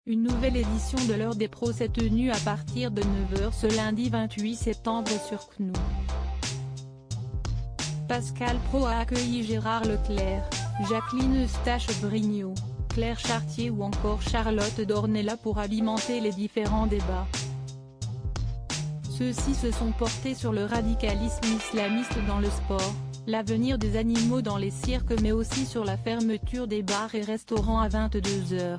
Une nouvelle édition de l'heure des pros s'est tenue à partir de 9 h ce lundi 28 septembre sur CNOO. Pascal Praud a accueilli Gérard Leclerc, Jacqueline Eustache-Brignot, Claire Chartier ou encore Charlotte Dornelas pour alimenter les différents débats. Ceux-ci se sont portés sur le radicalisme islamiste dans le sport, l'avenir des animaux dans les cirques mais aussi sur la fermeture des bars et restaurants à 22 h.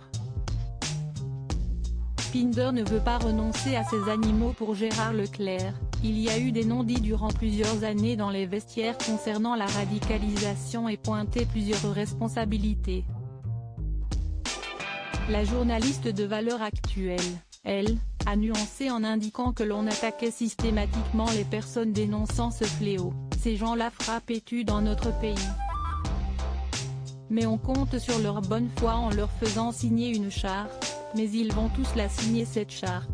Pinder ne veut pas renoncer à ses animaux pour Gérard Leclerc. Il y a eu des non-dits durant plusieurs années dans les vestiaires concernant la radicalisation et pointé plusieurs responsabilités. La journaliste de Valeurs Actuelles, elle, a nuancé en indiquant que l'on attaquait systématiquement les personnes dénonçant ce fléau. Ces gens-là frappent et tuent dans notre pays. Mais on compte sur leur bonne foi en leur faisant signer une charte, mais ils vont tous la signer cette charte.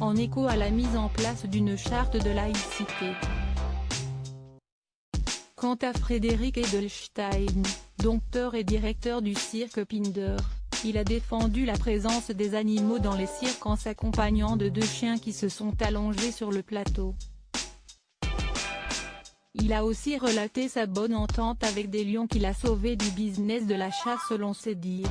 En écho à la mise en place d'une charte de laïcité. Quant à Frédéric Edelstein, dompteur et directeur du cirque Pinder, il a défendu la présence des animaux dans les cirques en s'accompagnant de 2 chiens qui se sont allongés sur le plateau. Il a aussi relaté sa bonne entente avec des lions qu'il a sauvés du business de la chasse selon ses dires.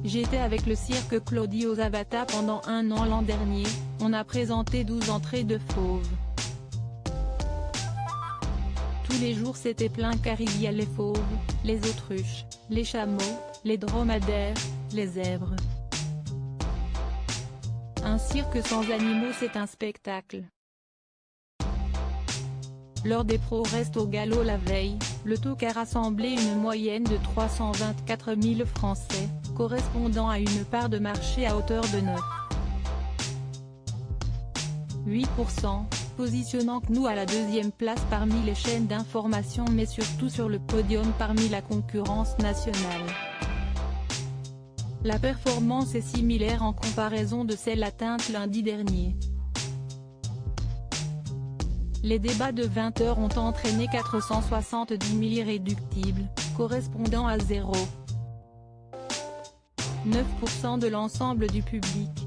J'étais avec le cirque Claudio Zavata pendant 1 an l'an dernier, on a présenté 12 entrées de fauves. Tous les jours c'était plein car il y a les fauves, les autruches, les chameaux, les dromadaires, les zèbres. Un cirque sans animaux c'est un spectacle. L'heure des pros reste au galop la veille, le TOC a rassemblé une moyenne de 324 000 Français, correspondant à une part de marché à hauteur de 9,8%, positionnant CNOO à la 2e place parmi les chaînes d'information mais surtout sur le podium parmi la concurrence nationale. La performance est similaire en comparaison de celle atteinte lundi dernier. Les débats de 20 h ont entraîné 470 000 irréductibles, correspondant à 0,9% de l'ensemble du public.